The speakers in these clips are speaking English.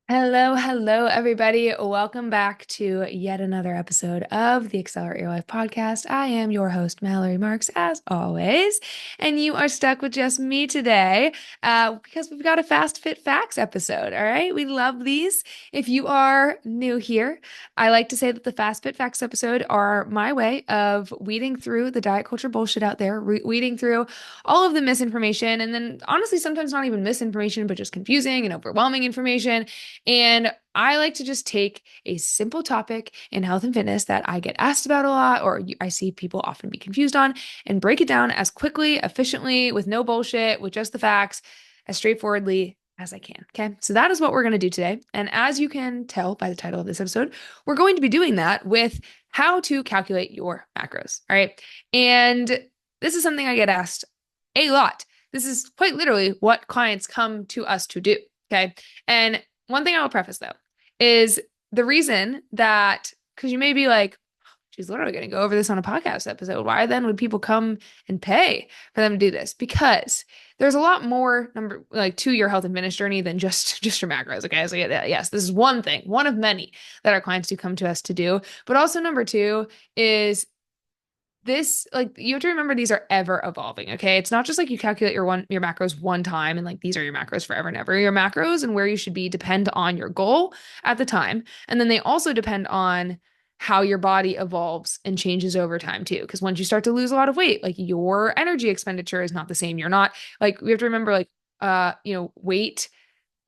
Hello, hello, everybody. Welcome back to yet another episode of the Accelerate Your Life podcast. I am your host, Mallory Marks, as always, and you are stuck with just me today because we've got a Fast Fit Facts episode. All right, we love these. If you are new here, I like to say that the Fast Fit Facts episode are my way of weeding through the diet culture bullshit out there, weeding through all of the misinformation, and then honestly, sometimes not even misinformation, but just confusing and overwhelming information and I like to just take a simple topic in health and fitness that I get asked about a lot, or I see people often be confused on, and break it down as quickly, efficiently, with no bullshit, with just the facts, as straightforwardly as I can. Okay. So that is what we're going to do today. And as you can tell by the title of this episode, we're going to be doing that with how to calculate your macros. All right. And this is something I get asked a lot. This is quite literally what clients come to us to do. Okay. And one thing I will preface though is the reason that, because you may be like, she's literally going to go over this on a podcast episode. Why then would people come and pay for them to do this? Because there's a lot more to your health and fitness journey than just your macros. Okay. So yes, this is one thing, one of many that our clients do come to us to do. But also number two is this, like, you have to remember these are ever evolving. Okay. It's not just like you calculate your macros one time and like these are your macros forever and ever. Your macros and where you should be depend on your goal at the time. And then they also depend on how your body evolves and changes over time too. Because once you start to lose a lot of weight, like your energy expenditure is not the same. You're not like, we have to remember like weight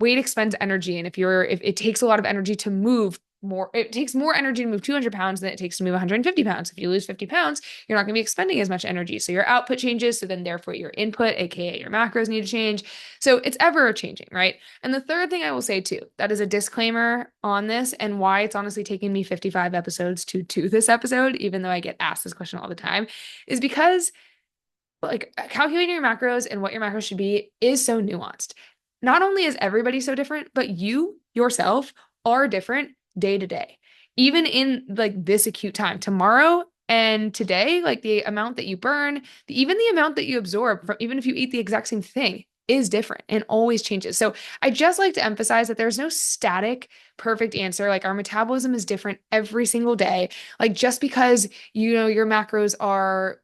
expends energy. And if it takes a lot of energy to move more, it takes more energy to move 200 pounds than it takes to move 150 pounds. If you lose 50 pounds, you're not going to be expending as much energy. So your output changes. So then therefore your input, AKA your macros, need to change. So it's ever changing, right? And the third thing I will say too, that is a disclaimer on this and why it's honestly taken me 55 episodes to do this episode, even though I get asked this question all the time, is because like calculating your macros and what your macros should be is so nuanced. Not only is everybody so different, but you yourself are different day to day. Even in like this acute time, tomorrow and today, like the amount that you burn, even the amount that you absorb from even if you eat the exact same thing is different and always changes. So I just like to emphasize that there's no static perfect answer. Like our metabolism is different every single day. Like just because your macros are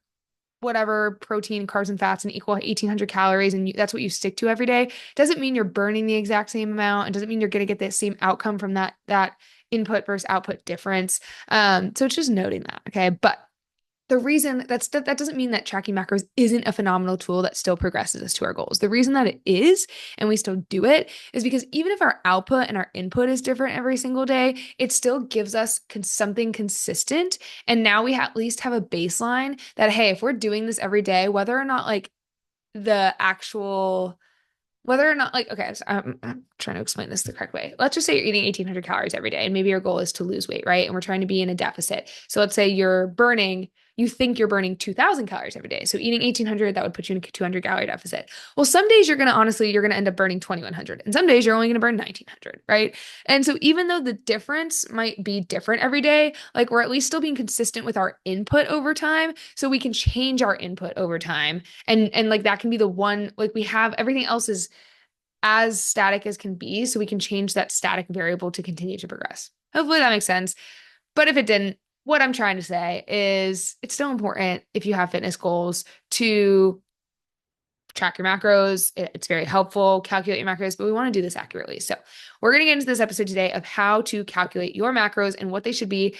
whatever protein, carbs, and fats and equal 1,800 calories, and that's what you stick to every day, doesn't mean you're burning the exact same amount, and doesn't mean you're going to get the same outcome from that input versus output difference. So it's just noting that, okay? But the reason that doesn't mean that tracking macros isn't a phenomenal tool that still progresses us to our goals. The reason that it is, and we still do it, is because even if our output and our input is different every single day, it still gives us something consistent. And now we at least have a baseline that, hey, if we're doing this every day, whether or not like the actual whether or not like okay, so I'm trying to explain this the correct way. Let's just say you're eating 1,800 calories every day and maybe your goal is to lose weight, right? And we're trying to be in a deficit. So let's say you think you're burning 2,000 calories every day. So eating 1,800, that would put you in a 200-calorie deficit. Well, some days you're going to end up burning 2,100 and some days you're only going to burn 1,900, right? And so even though the difference might be different every day, like we're at least still being consistent with our input over time, so we can change our input over time. And like that can be the one, like we have everything else is as static as can be, so we can change that static variable to continue to progress. Hopefully that makes sense. But if it didn't, what I'm trying to say is it's still important if you have fitness goals to track your macros. It's very helpful, calculate your macros, but we want to do this accurately. So we're going to get into this episode today of how to calculate your macros and what they should be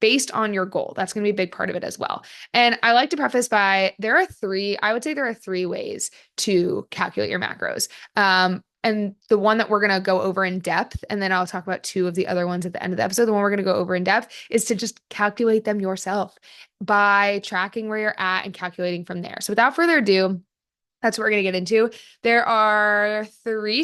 based on your goal. That's going to be a big part of it as well. And I like to preface by I would say there are three ways to calculate your macros. And the one that we're going to go over in depth, and then I'll talk about two of the other ones at the end of the episode. The one we're going to go over in depth is to just calculate them yourself by tracking where you're at and calculating from there. So without further ado, that's what we're going to get into. There are three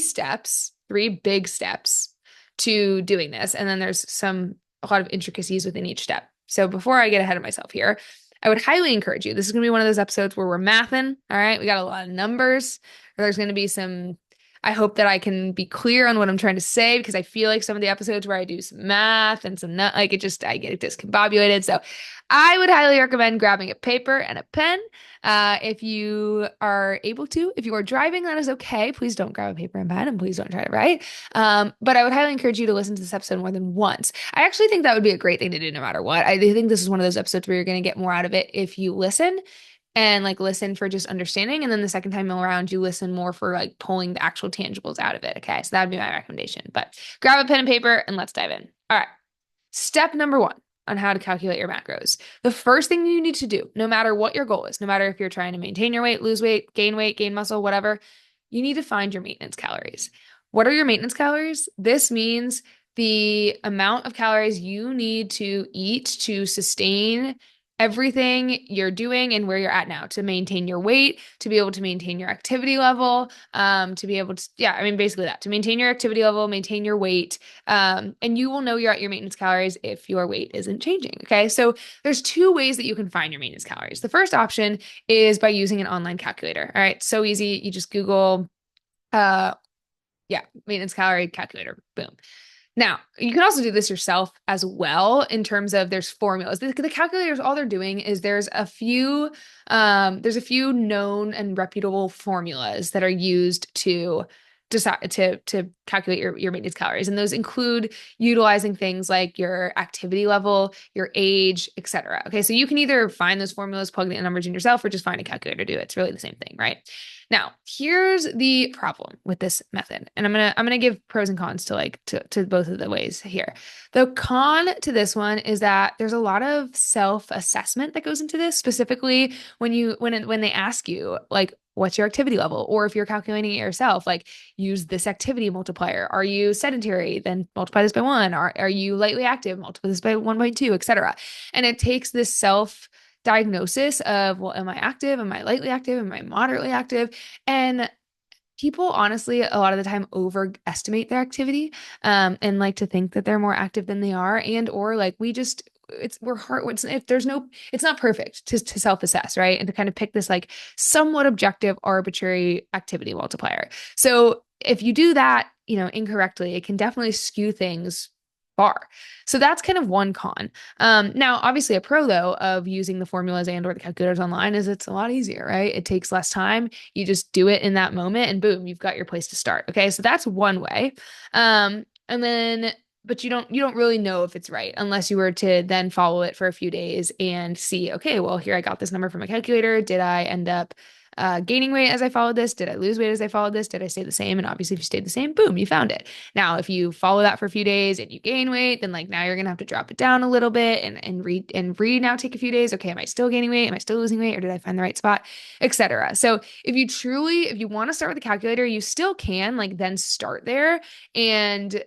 big steps to doing this. And then there's a lot of intricacies within each step. So before I get ahead of myself here, I would highly encourage you. This is going to be one of those episodes where we're mathing. All right. We got a lot of numbers. There's going to be some I hope that I can be clear on what I'm trying to say because I feel like some of the episodes where I do some math and some not, like it just, I get discombobulated. So I would highly recommend grabbing a paper and a pen. If you are able to, if you are driving, that is okay. Please don't grab a paper and pen and please don't try to write. But I would highly encourage you to listen to this episode more than once. I actually think that would be a great thing to do no matter what. I do think this is one of those episodes where you're going to get more out of it if you listen and like listen for just understanding. And then the second time around, you listen more for like pulling the actual tangibles out of it. Okay. So that would be my recommendation. But grab a pen and paper and let's dive in. All right. Step number one on how to calculate your macros. The first thing you need to do, no matter what your goal is, no matter if you're trying to maintain your weight, gain muscle, whatever, you need to find your maintenance calories. What are your maintenance calories? This means the amount of calories you need to eat to sustain everything you're doing and where you're at now to maintain your weight, to be able to maintain your activity level, to be able to, yeah, I mean, basically that, to maintain your activity level, maintain your weight. And you will know you're at your maintenance calories if your weight isn't changing. Okay. So there's two ways that you can find your maintenance calories. The first option is by using an online calculator. All right. So easy. You just Google, uh, yeah, maintenance calorie calculator. Boom. Now, you can also do this yourself as well in terms of there's formulas. The calculators, all they're doing is there's a few known and reputable formulas that are used to decide to calculate your maintenance calories. And those include utilizing things like your activity level, your age, etc. Okay, so you can either find those formulas, plug the numbers in yourself, or just find a calculator to do it. It's really the same thing, right? Now, here's the problem with this method. And I'm gonna give pros and cons to both of the ways here. The con to this one is that there's a lot of self-assessment that goes into this, specifically when they ask you, like, what's your activity level? Or if you're calculating it yourself, like use this activity multiplier. Are you sedentary? Then multiply this by 1. Are you lightly active? Multiply this by 1.2, etc. And it takes this self diagnosis of, well, am I active? Am I lightly active? Am I moderately active? And people honestly a lot of the time overestimate their activity, and like to think that they're more active than they are, and or like we just we're hard if there's no, it's not perfect to self-assess, right? And to kind of pick this like somewhat objective arbitrary activity multiplier. So if you do that, incorrectly, it can definitely skew things far. So that's kind of one con. Now, obviously, a pro though of using the formulas and or the calculators online is it's a lot easier, right? It takes less time. You just do it in that moment, and boom, you've got your place to start. Okay, so that's one way. And then, but you don't really know if it's right unless you were to then follow it for a few days and see, okay, well, here I got this number from a calculator. Did I end up gaining weight as I followed this? Did I lose weight as I followed this? Did I stay the same? And obviously, if you stayed the same, boom, you found it. Now, if you follow that for a few days and you gain weight, then like now you're gonna have to drop it down a little bit and now take a few days. Okay, am I still gaining weight? Am I still losing weight? Or did I find the right spot, etc. So if you want to start with the calculator, you still can like then start there and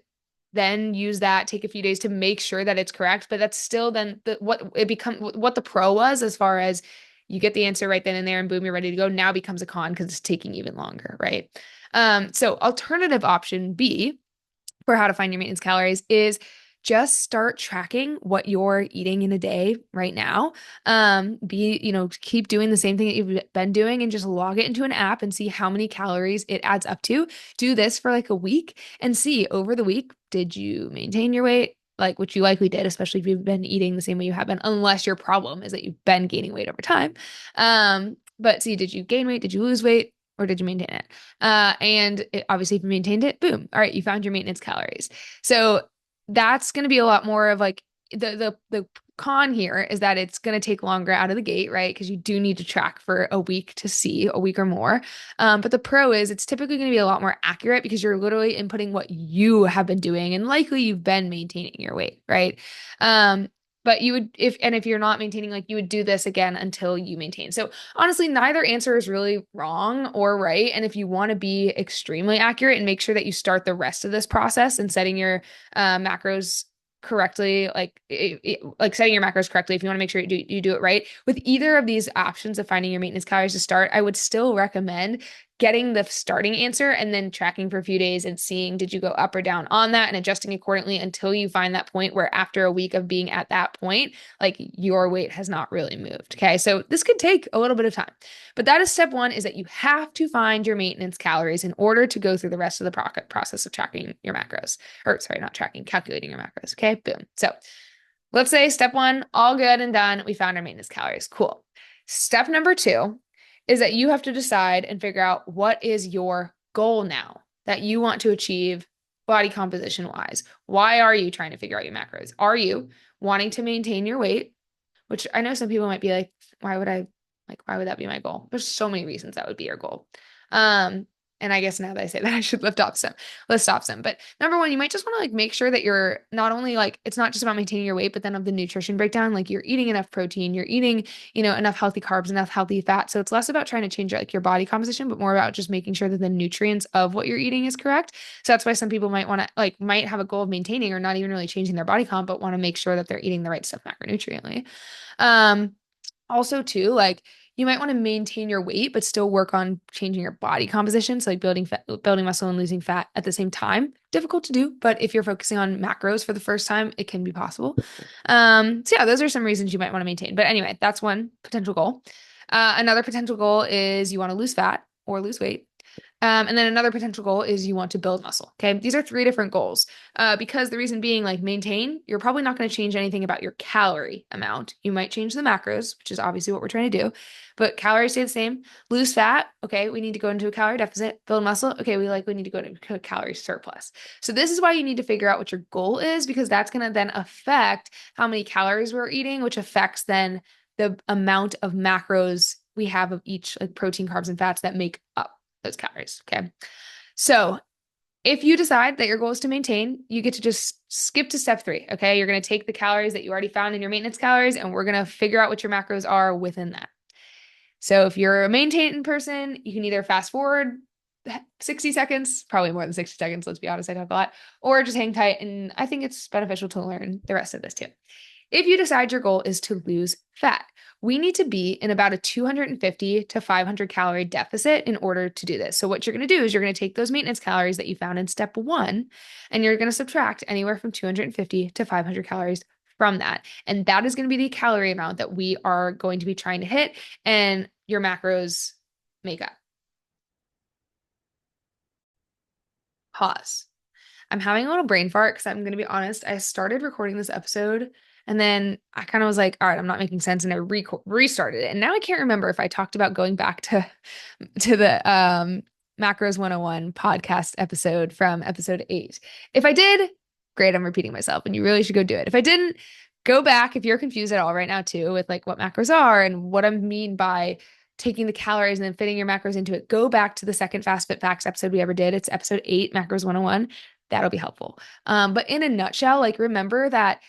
then use that, take a few days to make sure that it's correct. But that's still then what the pro was, as far as you get the answer right then and there and boom, you're ready to go, now becomes a con because it's taking even longer, right? So alternative option B for how to find your maintenance calories is just start tracking what you're eating in a day right now. Keep doing the same thing that you've been doing and just log it into an app and see how many calories it adds up to. Do this for like a week and see over the week, did you maintain your weight? Like, which you likely did, especially if you've been eating the same way you have been, unless your problem is that you've been gaining weight over time. But see, did you gain weight? Did you lose weight? Or did you maintain it? Obviously, if you maintained it, boom. All right, you found your maintenance calories. So that's going to be a lot more of like the con here is that it's going to take longer out of the gate, right? Because you do need to track for a week to see, a week or more. But the pro is it's typically going to be a lot more accurate because you're literally inputting what you have been doing and likely you've been maintaining your weight, right? But you would, if you're not maintaining, like you would do this again until you maintain. So honestly, neither answer is really wrong or right. And if you want to be extremely accurate and make sure that you start the rest of this process and setting your macros correctly, like setting your macros correctly, if you want to make sure you do it right with either of these options of finding your maintenance calories to start, I would still recommend getting the starting answer and then tracking for a few days and seeing, did you go up or down on that, and adjusting accordingly until you find that point where after a week of being at that point, like your weight has not really moved. Okay. So this could take a little bit of time, but that is step one, is that you have to find your maintenance calories in order to go through the rest of the process of tracking your macros, or sorry, not tracking, calculating your macros. Okay. Boom. So let's say step one, all good and done. We found our maintenance calories. Cool. Step number two is that you have to decide and figure out what is your goal now that you want to achieve body composition wise. Why are you trying to figure out your macros? Are you wanting to maintain your weight? Which I know some people might be like, why would that be my goal? There's so many reasons that would be your goal. And I guess now that I say that, I should list off some. But number one, you might just want to like make sure that you're not only like, it's not just about maintaining your weight, but then of the nutrition breakdown, like you're eating enough protein, you're eating, enough healthy carbs, enough healthy fat. So it's less about trying to change your body composition, but more about just making sure that the nutrients of what you're eating is correct. So that's why some people might have a goal of maintaining or not even really changing their body comp, but want to make sure that they're eating the right stuff macronutriently. Also too, like you might want to maintain your weight, but still work on changing your body composition. So like building muscle and losing fat at the same time. Difficult to do, but if you're focusing on macros for the first time, it can be possible. So yeah, those are some reasons you might want to maintain. But anyway, that's one potential goal. Another potential goal is you want to lose fat or lose weight. And then another potential goal is you want to build muscle. Okay. These are three different goals. Because the reason being, like, maintain, you're probably not going to change anything about your calorie amount. You might change the macros, which is obviously what we're trying to do, but calories stay the same. Lose fat. Okay. We need to go into a calorie deficit. Build muscle. Okay. We need to go into a calorie surplus. So this is why you need to figure out what your goal is, because that's going to then affect how many calories we're eating, which affects then the amount of macros we have of each, like protein, carbs, and fats that make up those calories. Okay. So if you decide that your goal is to maintain, you get to just skip to step three. Okay. You're going to take the calories that you already found in your maintenance calories, and we're going to figure out what your macros are within that. So if you're a maintain person, you can either fast forward 60 seconds, probably more than 60 seconds. Let's be honest, I talk a lot, or just hang tight. And I think it's beneficial to learn the rest of this too. If you decide your goal is to lose fat, we need to be in about a 250 to 500 calorie deficit in order to do this. So what you're going to do is you're going to take those maintenance calories that you found in step one, and you're going to subtract anywhere from 250 to 500 calories from that. And that is going to be the calorie amount that we are going to be trying to hit, and your macros make up. Pause. I'm having a little brain fart because I'm going to be honest, I started recording this episode and then I kind of was like, all right, I'm not making sense. And I restarted it. And now I can't remember if I talked about going back to the Macros 101 podcast episode from episode 8. If I did, great, I'm repeating myself and you really should go do it. If I didn't, go back if you're confused at all right now too with like what macros are and what I mean by taking the calories and then fitting your macros into it. Go back to the second Fast Fit Facts episode we ever did. It's episode 8, Macros 101. That'll be helpful. But in a nutshell, like remember that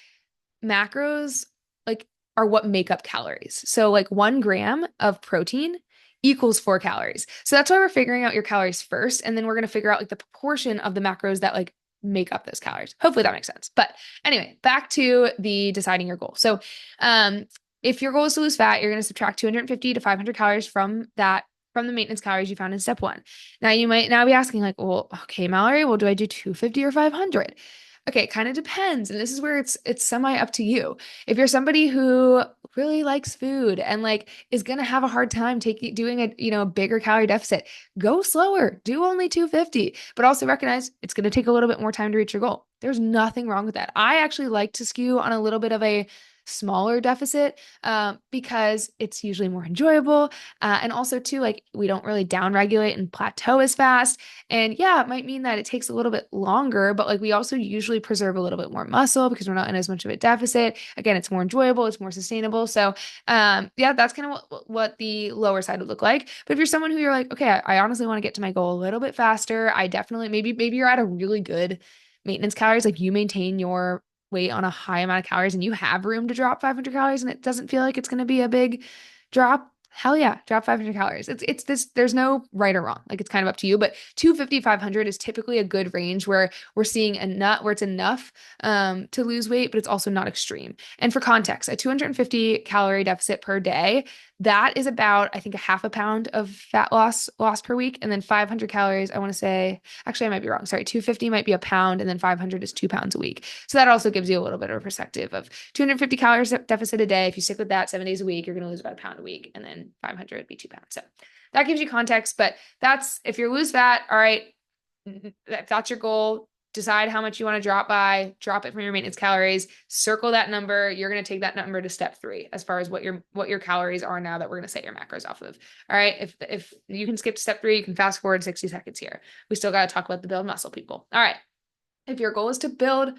macros like are what make up calories. So like 1 gram of protein equals 4 calories. So that's why we're figuring out your calories first. And then we're going to figure out like the proportion of the macros that like make up those calories. Hopefully that makes sense. But anyway, back to the deciding your goal. So, if your goal is to lose fat, you're going to subtract 250 to 500 calories from the maintenance calories you found in step 1. Now you might now be asking like, well, okay, Mallory, well, do I do 250 or 500? Okay, it kind of depends. And this is where it's semi up to you. If you're somebody who really likes food and like is going to have a hard time doing a bigger calorie deficit, go slower, do only 250, but also recognize it's going to take a little bit more time to reach your goal. There's nothing wrong with that. I actually like to skew on a little bit of a smaller deficit because it's usually more enjoyable. And also too, like we don't really downregulate and plateau as fast. And yeah, it might mean that it takes a little bit longer, but like we also usually preserve a little bit more muscle because we're not in as much of a deficit. Again, it's more enjoyable, it's more sustainable. So yeah, that's kind of what the lower side would look like. But if you're someone who you're like, okay, I honestly want to get to my goal a little bit faster, I definitely, maybe you're at a really good maintenance calories, like you maintain your weight on a high amount of calories and you have room to drop 500 calories and it doesn't feel like it's going to be a big drop. Hell yeah, drop 500 calories. It's this, there's no right or wrong. Like it's kind of up to you, but 250, 500 is typically a good range where we're seeing where it's enough to lose weight, but it's also not extreme. And for context, a 250 calorie deficit per day, That is about, I think, a half a pound of fat loss per week. And then 500 calories, I want to say, actually, I might be wrong. Sorry, 250 might be a pound, and then 500 is 2 pounds a week. So that also gives you a little bit of a perspective of 250 calories deficit a day. If you stick with that 7 days a week, you're going to lose about a pound a week. And then 500 would be 2 pounds. So that gives you context. But that's, if you lose fat, all right, if that's your goal, decide how much you want to drop it from your maintenance calories, circle that number. You're going to take that number to step 3 as far as what your calories are now that we're going to set your macros off of. All right. If you can skip to step 3, you can fast forward 60 seconds here. We still got to talk about the build muscle people. All right. If your goal is to build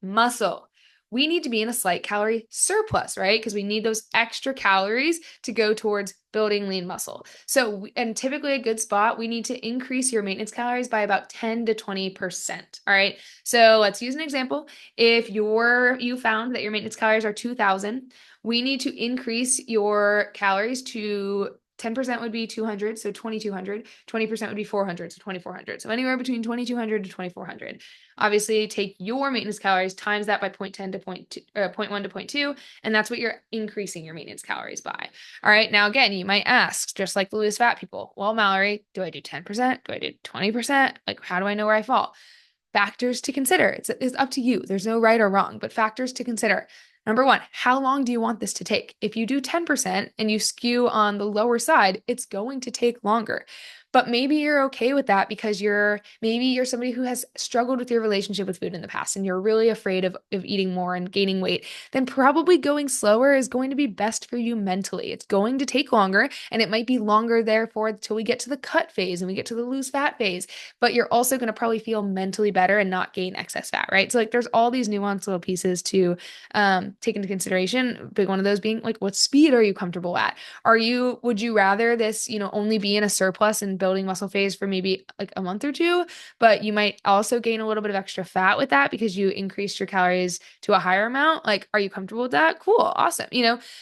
muscle, we need to be in a slight calorie surplus, right? Because we need those extra calories to go towards building lean muscle. So, and typically a good spot, we need to increase your maintenance calories by about 10 to 20%. All right. So let's use an example. If you found that your maintenance calories are 2,000, we need to increase your calories to 10% would be 200, so 2,200. 20% would be 400, so 2,400. So anywhere between 2,200 to 2,400. Obviously, take your maintenance calories, times that by 0.10 to 0.1 to 0.2, and that's what you're increasing your maintenance calories by. All right. Now, again, you might ask, just like the loose fat people, well, Mallory, do I do 10%? Do I do 20%? Like, how do I know where I fall? Factors to consider. It's up to you. There's no right or wrong, but factors to consider. Number 1, how long do you want this to take? If you do 10% and you skew on the lower side, it's going to take longer. But maybe you're okay with that because maybe you're somebody who has struggled with your relationship with food in the past and you're really afraid of eating more and gaining weight. Then probably going slower is going to be best for you mentally. It's going to take longer, and it might be longer therefore until we get to the cut phase and we get to the lose fat phase. But you're also going to probably feel mentally better and not gain excess fat, right? So like there's all these nuanced little pieces to take into consideration. Big one of those being like, what speed are you comfortable at? Would you rather this, only be in a surplus and building muscle phase for maybe like a month or two, but you might also gain a little bit of extra fat with that because you increased your calories to a higher amount? Like, are you comfortable with that? Cool. Awesome.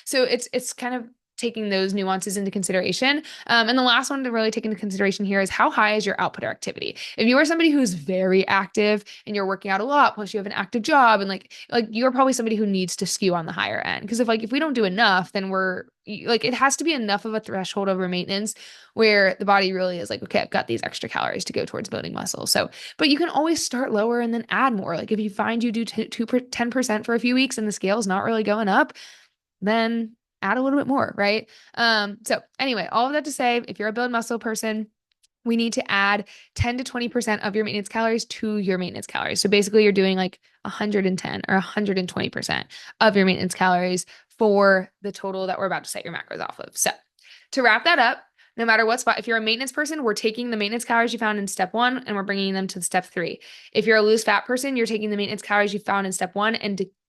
So it's kind of taking those nuances into consideration. And the last one to really take into consideration here is how high is your output or activity? If you are somebody who's very active and you're working out a lot, plus you have an active job, and like you're probably somebody who needs to skew on the higher end. Because if we don't do enough, then it has to be enough of a threshold over maintenance where the body really is like, okay, I've got these extra calories to go towards building muscle. So, but you can always start lower and then add more. Like if you find you do 10% for a few weeks and the scale's not really going up, then add a little bit more, right? So anyway, all of that to say, if you're a build muscle person, we need to add 10 to 20% of your maintenance calories to your maintenance calories. So basically you're doing like 110 or 120% of your maintenance calories for the total that we're about to set your macros off of. So to wrap that up, no matter what spot, if you're a maintenance person, we're taking the maintenance calories you found in step 1 and we're bringing them to step 3. If you're a loose fat person, you're taking the maintenance calories you found in step 1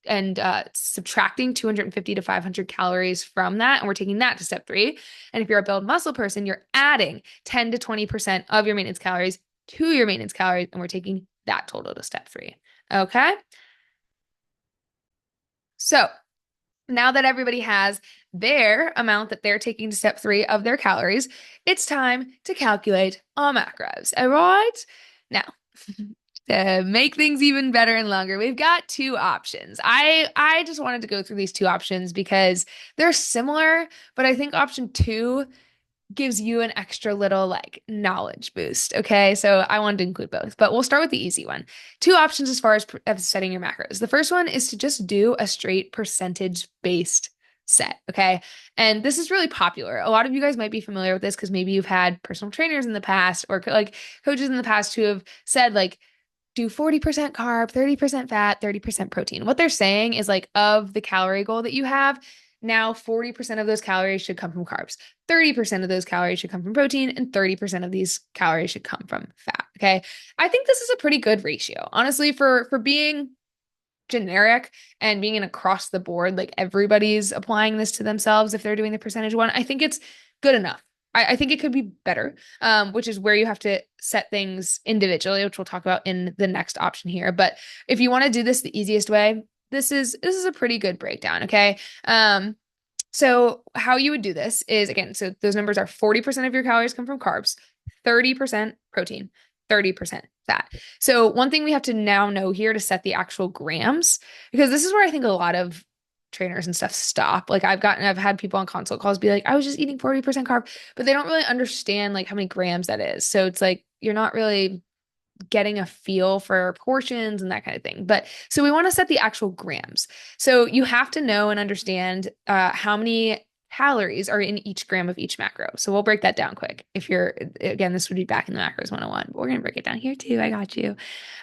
and subtracting 250 to 500 calories from that, and we're taking that to step 3. And if you're a build muscle person, you're adding 10 to 20% of your maintenance calories to your maintenance calories, and we're taking that total to step 3. Okay? So now that everybody has their amount that they're taking to step 3 of their calories, it's time to calculate our macros. All right? Now, to make things even better and longer, we've got 2 options. I just wanted to go through these 2 options because they're similar, but I think option 2 gives you an extra little like knowledge boost. Okay. So I wanted to include both, but we'll start with the easy one. 2 options as far as setting your macros. The first one is to just do a straight percentage based set. Okay. And this is really popular. A lot of you guys might be familiar with this because maybe you've had personal trainers in the past or like coaches in the past who have said like, do 40% carb, 30% fat, 30% protein. What they're saying is like of the calorie goal that you have, now 40% of those calories should come from carbs, 30% of those calories should come from protein, and 30% of these calories should come from fat. Okay. I think this is a pretty good ratio, honestly, for being generic and being an across the board, like everybody's applying this to themselves if they're doing the percentage one. I think it's good enough. I think it could be better, which is where you have to set things individually, which we'll talk about in the next option here. But if you want to do this the easiest way, this is a pretty good breakdown. Okay. So how you would do this is, again, so those numbers are 40% of your calories come from carbs, 30% protein, 30% fat. So one thing we have to now know here to set the actual grams, because this is where I think a lot of trainers and stuff stop. Like I've had people on consult calls be like, I was just eating 40% carb, but they don't really understand like how many grams that is. So it's like you're not really getting a feel for portions and that kind of thing. But so we want to set the actual grams. So you have to know and understand how many calories are in each gram of each macro. So we'll break that down quick. If you're, again, this would be back in the macros 101, but we're going to break it down here too. I got you.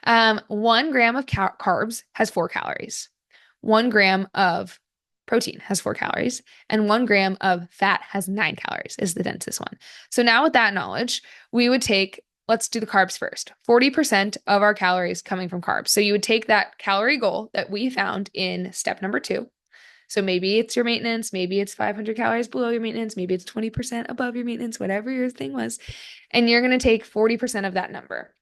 1 gram of carbs has 4 calories. 1 gram of protein has 4 calories, and 1 gram of fat has 9 calories, is the densest one. So now with that knowledge, we would take, let's do the carbs first. 40% of our calories coming from carbs. So you would take that calorie goal that we found in step number 2. So maybe it's your maintenance, maybe it's 500 calories below your maintenance, maybe it's 20% above your maintenance, whatever your thing was. And you're going to take 40% of that number.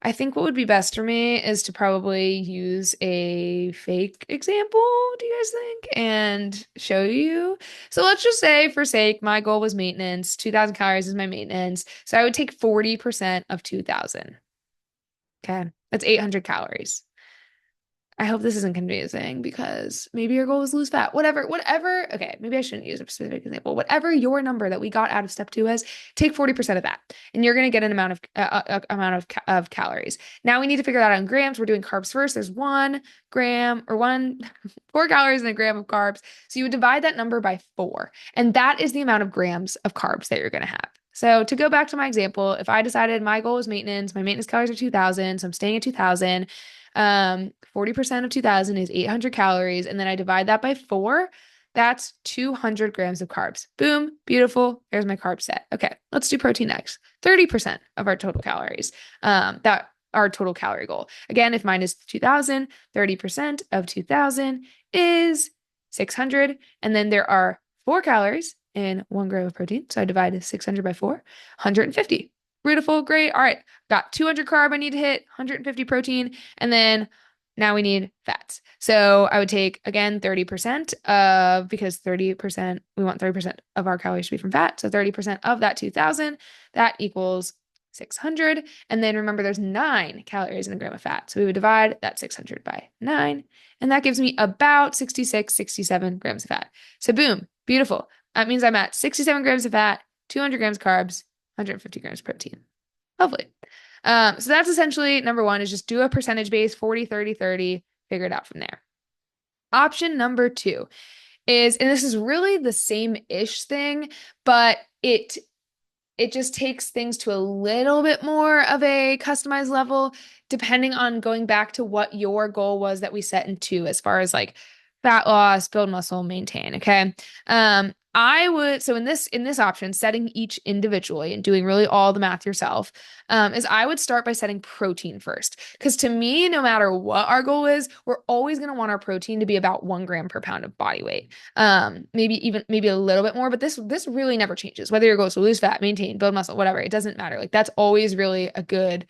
I think what would be best for me is to probably use a fake example, do you guys think? And show you. So let's just say for sake, my goal was maintenance. 2,000 calories is my maintenance. So I would take 40% of 2,000. Okay. That's 800 calories. I hope this isn't confusing because maybe your goal is lose fat. Whatever. Okay, maybe I shouldn't use a specific example. Whatever your number that we got out of step 2 is, take 40% of that, and you're going to get an amount of calories. Now we need to figure that out in grams. We're doing carbs first. There's 1 gram or 4 calories in a gram of carbs. So you would divide that number by 4, and that is the amount of grams of carbs that you're going to have. So to go back to my example, if I decided my goal is maintenance, my maintenance calories are 2,000, so I'm staying at 2,000. 40% of 2,000 is 800 calories. And then I divide that by 4. That's 200 grams of carbs. Boom. Beautiful. There's my carb set. Okay. Let's do protein next. 30% of our total calories. That our total calorie goal. Again, if mine is 2,000, 30% of 2,000 is 600. And then there are 4 calories in 1 gram of protein. So I divide 600 by 4, 150. Beautiful. Great. All right. Got 200 carb I need to hit, 150 protein. And then now we need fats. So I would take, again, 30% of, because 30%, we want 30% of our calories to be from fat. So 30% of that 2,000, that equals 600. And then remember, there's 9 calories in a gram of fat. So we would divide that 600 by 9. And that gives me about 66, 67 grams of fat. So boom, beautiful. That means I'm at 67 grams of fat, 200 grams carbs, 150 grams protein. Lovely. So that's essentially number 1 is just do a percentage base, 40, 30, 30, figure it out from there. Option number 2 is, and this is really the same-ish thing, but it just takes things to a little bit more of a customized level, depending on going back to what your goal was that we set in 2, as far as like fat loss, build muscle, maintain. Okay. So in this option, setting each individually and doing really all the math yourself, is I would start by setting protein first. Because to me, no matter what our goal is, we're always going to want our protein to be about 1 gram per pound of body weight. Maybe a little bit more, but this really never changes. Whether your goal is to lose fat, maintain, build muscle, whatever, it doesn't matter. Like that's always really a good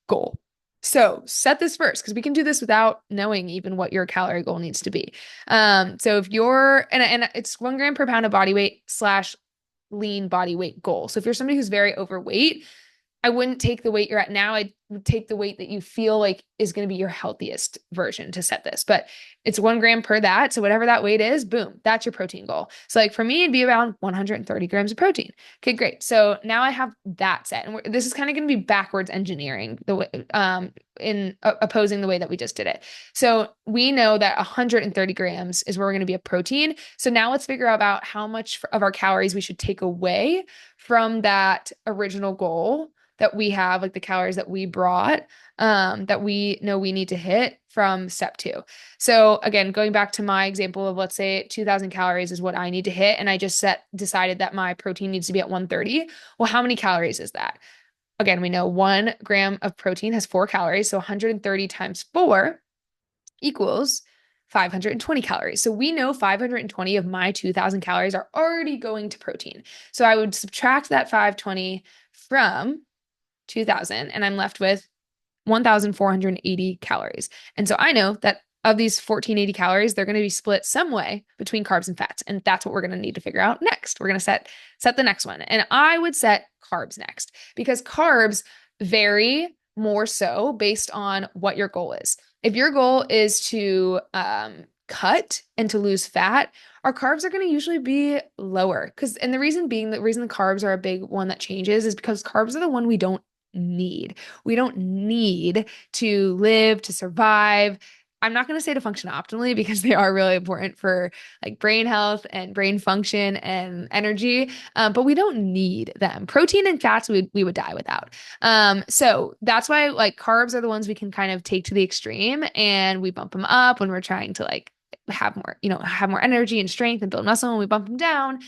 goal. So set this first, because we can do this without knowing even what your calorie goal needs to be. So if you're, and it's 1 gram per pound of body weight / lean body weight goal. So if you're somebody who's very overweight, I wouldn't take the weight you're at now. I'd take the weight that you feel like is going to be your healthiest version to set this, but it's 1 gram per that. So whatever that weight is, boom, that's your protein goal. So like for me, it'd be around 130 grams of protein. Okay, great. So now I have that set, and this is kind of going to be backwards engineering the way, in opposing the way that we just did it. So we know that 130 grams is where we're going to be a protein. So now let's figure out about how much of our calories we should take away from that original goal that we have, like the calories that we brought, that we know we need to hit from step 2. So again, going back to my example of, let's say 2,000 calories is what I need to hit. And I just decided that my protein needs to be at 130. Well, how many calories is that? Again, we know 1 gram of protein has 4 calories. So 130 times 4 equals 520 calories. So we know 520 of my 2,000 calories are already going to protein. So I would subtract that 520 from 2,000, and I'm left with 1,480 calories. And so I know that of these 1,480 calories, they're going to be split some way between carbs and fats. And that's what we're going to need to figure out next. We're going to set the next one. And I would set carbs next, because carbs vary more so based on what your goal is. If your goal is to cut and to lose fat, our carbs are going to usually be lower. And the reason being, the reason the carbs are a big one that changes is because carbs are the one we don't need. We don't need to live, to survive. I'm not going to say to function optimally because they are really important for like brain health and brain function and energy, but we don't need them. Protein and fats we would die without. So that's why like carbs are the ones we can kind of take to the extreme and we bump them up when we're trying to like have more, have more energy and strength and build muscle, and we bump them down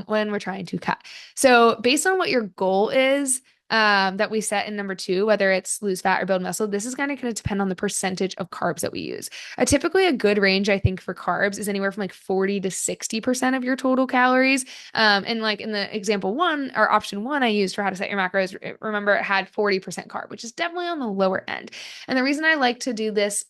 when we're trying to cut. So based on what your goal is, that we set in number 2, whether it's lose fat or build muscle, this is kind of going to depend on the percentage of carbs that we use. Typically a good range, I think, for carbs is anywhere from like 40 to 60% of your total calories. And like in the example 1 or option 1 I used for how to set your macros, remember it had 40% carb, which is definitely on the lower end. And the reason I like to do this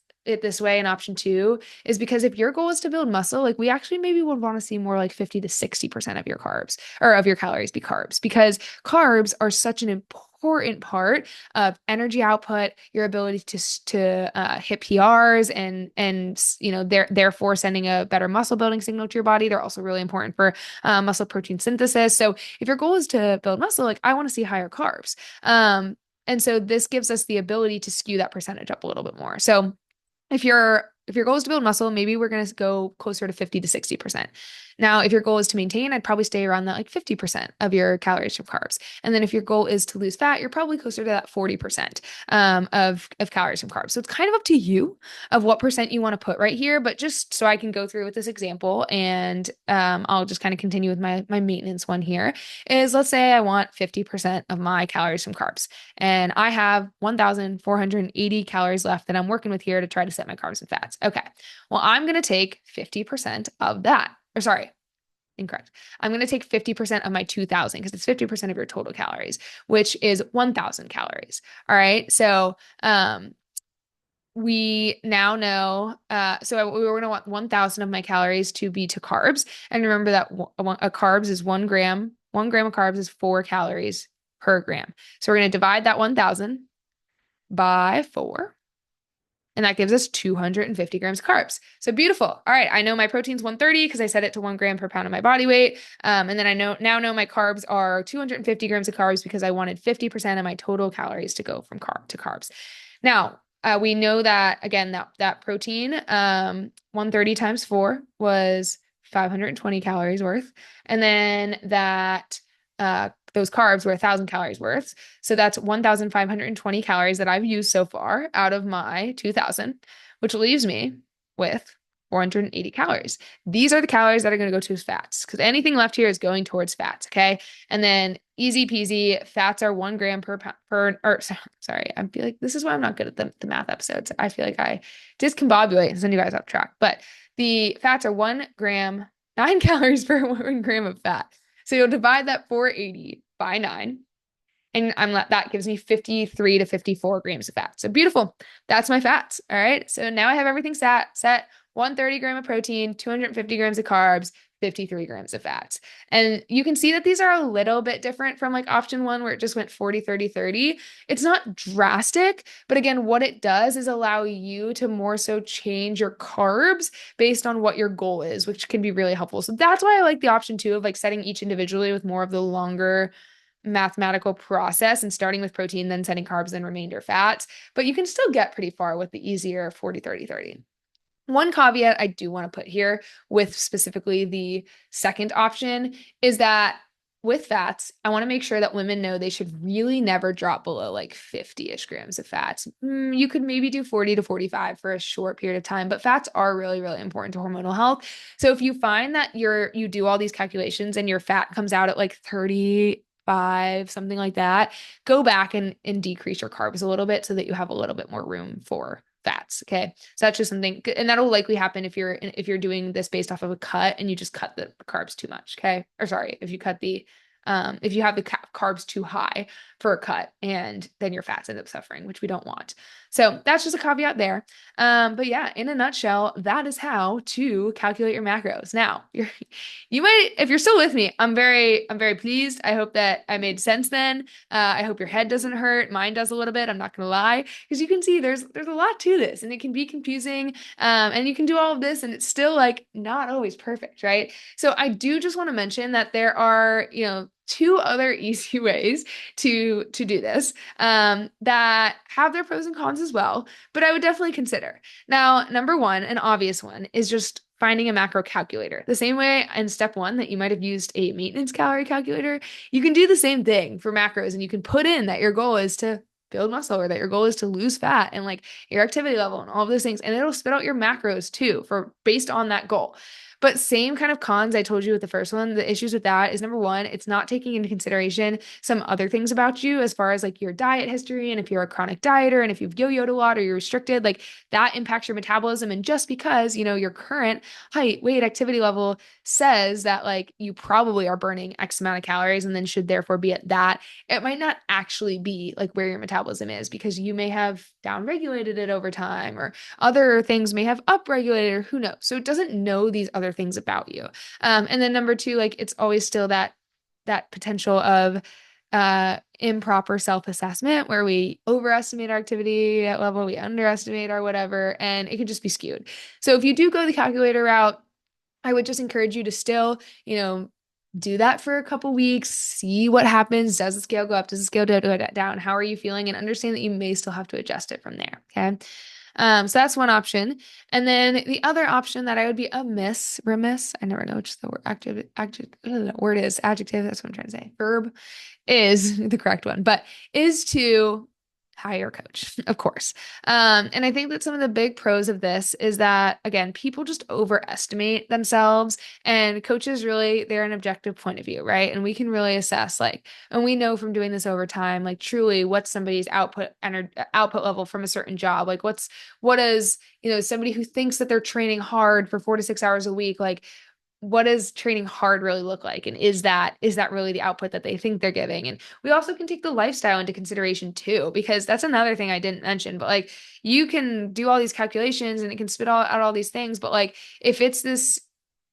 way in option 2 is because if your goal is to build muscle, like we actually maybe would want to see more like 50 to 60% of your carbs or of your calories be carbs, because carbs are such an important part of energy output, your ability to hit PRs and therefore sending a better muscle building signal to your body. They're also really important for muscle protein synthesis. So if your goal is to build muscle, like I want to see higher carbs. And so this gives us the ability to skew that percentage up a little bit more. So if your goal is to build muscle, maybe we're going to go closer to 50 to 60%. Now, if your goal is to maintain, I'd probably stay around that like 50% of your calories from carbs. And then if your goal is to lose fat, you're probably closer to that 40% of calories from carbs. So it's kind of up to you of what percent you want to put right here. But just so I can go through with this example, and I'll just kind of continue with my maintenance one here, is let's say I want 50% of my calories from carbs. And I have 1,480 calories left that I'm working with here to try to set my carbs and fats. Okay. Well, I'm going to take 50% of that. Or sorry, incorrect. I'm going to take 50% of my 2,000 because it's 50% of your total calories, which is 1,000 calories. All right. So, we now know, so we were going to want 1,000 of my calories to be to carbs. And remember that a carbs is 1 gram. 1 gram of carbs is 4 calories per gram. So we're going to divide that 1,000 by 4. And that gives us 250 grams of carbs. So beautiful. All right. I know my protein's 130 because I set it to 1 gram per pound of my body weight. And then I now know my carbs are 250 grams of carbs because I wanted 50% of my total calories to go from carb to carbs. Now, we know that, again, that protein, 130 times 4 was 520 calories worth. And then that those carbs were 1,000 calories worth. So that's 1,520 calories that I've used so far out of my 2,000, which leaves me with 480 calories. These are the calories that are going to go to fats because anything left here is going towards fats. Okay. And then easy peasy, fats are 1 gram per pound sorry. I feel like this is why I'm not good at the math episodes. I feel like I discombobulate and send you guys off track, but the fats are 1 gram, 9 calories per 1 gram of fat. So you'll divide that 480 by 9. And that gives me 53 to 54 grams of fat. So beautiful. That's my fats. All right. So now I have everything set 130 gram of protein, 250 grams of carbs, 53 grams of fats. And you can see that these are a little bit different from like option 1 where it just went 40, 30, 30. It's not drastic, but again, what it does is allow you to more so change your carbs based on what your goal is, which can be really helpful. So that's why I like the option 2 of like setting each individually with more of the longer mathematical process and starting with protein, then setting carbs, then remainder fats. But you can still get pretty far with the easier 40, 30, 30. One caveat I do want to put here with specifically the second option is that with fats, I want to make sure that women know they should really never drop below like 50-ish grams of fats. You could maybe do 40 to 45 for a short period of time, but fats are really, really important to hormonal health. So if you find that you do all these calculations and your fat comes out at like 35, something like that, go back and decrease your carbs a little bit so that you have a little bit more room for fats. Okay. So that's just something, and that'll likely happen if you're doing this based off of a cut and you just cut the carbs too much. Okay. Or sorry, if you cut if you have the carbs too high for a cut and then your fats end up suffering, which we don't want. So that's just a caveat there. But yeah, in a nutshell, that is how to calculate your macros. Now, you might, if you're still with me, I'm very pleased. I hope that I made sense then. I hope your head doesn't hurt. Mine does a little bit. I'm not gonna lie, because you can see there's a lot to this, and it can be confusing. And you can do all of this, and it's still like not always perfect, right? So I do just want to mention that there are, two other easy ways to do this that have their pros and cons as well, but I would definitely consider. Now, number one, an obvious one, is just finding a macro calculator. The same way in step one that you might have used a maintenance calorie calculator, you can do the same thing for macros, and you can put in that your goal is to build muscle or that your goal is to lose fat and like your activity level and all of those things. And it'll spit out your macros too for based on that goal. But same kind of cons I told you with the first one. The issues with that is number one, it's not taking into consideration some other things about you as far as like your diet history and if you're a chronic dieter and if you've yo-yoed a lot or you're restricted, like that impacts your metabolism. And just because, your current height, weight, activity level says that like you probably are burning X amount of calories and then should therefore be at that, it might not actually be like where your metabolism is because you may have downregulated it over time or other things may have upregulated or who knows. So it doesn't know these other things about you. And then number two, like it's always still that potential of improper self-assessment where we overestimate our activity level, we underestimate our whatever, and it can just be skewed. So if you do go the calculator route, I would just encourage you to still, do that for a couple weeks, see what happens. Does the scale go up? Does the scale go down? How are you feeling? And understand that you may still have to adjust it from there. Okay. So that's one option. And then the other option that I would be remiss, I never know which the word is, adjective, that's what I'm trying to say. Verb is the correct one, but is to hire a coach, of course. And I think that some of the big pros of this is that, again, people just overestimate themselves and coaches really, they're an objective point of view, right? And we can really assess and we know from doing this over time, like truly what's somebody's output level from a certain job. Like what is, somebody who thinks that they're training hard for 4 to 6 hours a week, like what does training hard really look like? And is that really the output that they think they're giving? And we also can take the lifestyle into consideration too, because that's another thing I didn't mention, but like you can do all these calculations and it can spit out all these things. But like,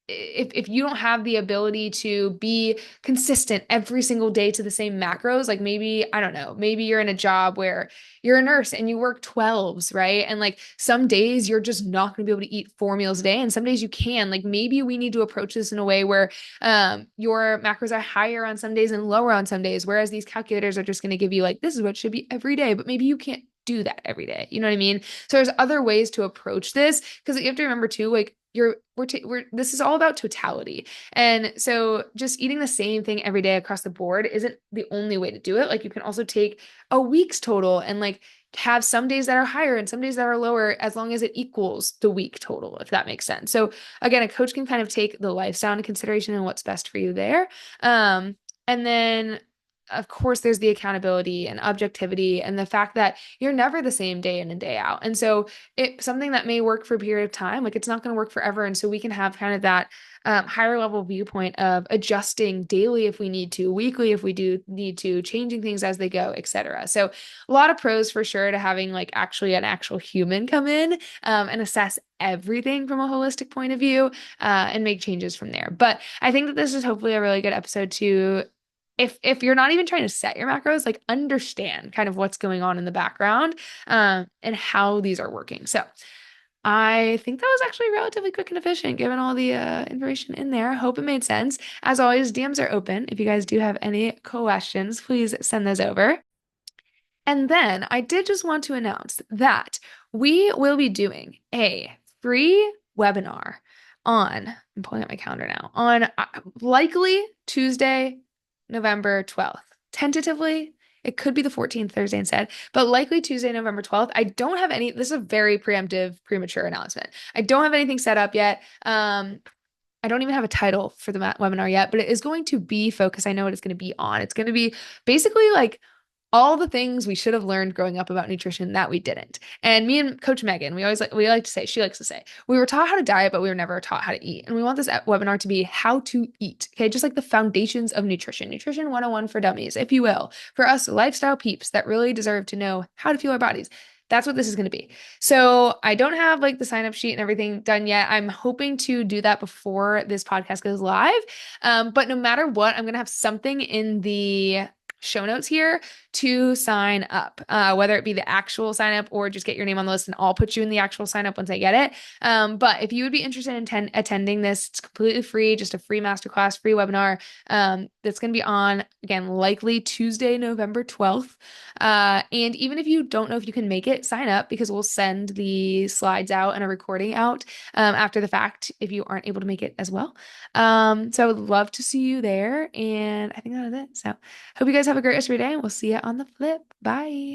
if you don't have the ability to be consistent every single day to the same macros, like maybe, I don't know, maybe you're in a job where you're a nurse and you work 12s, right? And like some days you're just not going to be able to eat 4 meals a day. And some days you can. Like maybe we need to approach this in a way where your macros are higher on some days and lower on some days, whereas these calculators are just going to give you like, this is what should be every day, but maybe you can't do that every day. You know what I mean? So there's other ways to approach this because you have to remember too, like this is all about totality. And so just eating the same thing every day across the board isn't the only way to do it. Like you can also take a week's total and like have some days that are higher and some days that are lower as long as it equals the week total, if that makes sense. So again, a coach can kind of take the lifestyle into consideration and what's best for you there. And then of course, there's the accountability and objectivity and the fact that you're never the same day in and day out. And so it's something that may work for a period of time, like it's not going to work forever. And so we can have kind of that higher level viewpoint of adjusting daily if we need to, weekly if we do need to, changing things as they go, etc. So a lot of pros for sure to having like actually an actual human come in and assess everything from a holistic point of view and make changes from there. But I think that this is hopefully a really good episode to if you're not even trying to set your macros, like understand kind of what's going on in the background and how these are working. So I think that was actually relatively quick and efficient given all the information in there. Hope it made sense. As always, DMs are open. If you guys do have any questions, please send those over. And then I did just want to announce that we will be doing a free webinar I'm pulling up my calendar now, on likely Tuesday, November 12th. Tentatively, it could be the 14th, Thursday instead, but likely Tuesday, November 12th. I don't have this is a very preemptive, premature announcement. I don't have anything set up yet. I don't even have a title for the webinar yet, but it is going to be focused. I know what it's going to be on. It's going to be basically like all the things we should have learned growing up about nutrition that we didn't. And me and Coach Megan, she likes to say, we were taught how to diet, but we were never taught how to eat. And we want this webinar to be how to eat. Okay. Just like the foundations of nutrition 101 for dummies, if you will, for us lifestyle peeps that really deserve to know how to fuel our bodies. That's what this is going to be. So I don't have like the sign up sheet and everything done yet. I'm hoping to do that before this podcast goes live. But no matter what, I'm going to have something in the show notes here to sign up, whether it be the actual sign up or just get your name on the list and I'll put you in the actual sign up once I get it. But if you would be interested in attending this, it's completely free, just a free masterclass, free webinar. That's going to be on, again, likely Tuesday, November 12th. And even if you don't know if you can make it, sign up because we'll send the slides out and a recording out after the fact if you aren't able to make it as well. So I would love to see you there. And I think that is it. So hope you guys have a great rest of your day and we'll see you on the flip. Bye.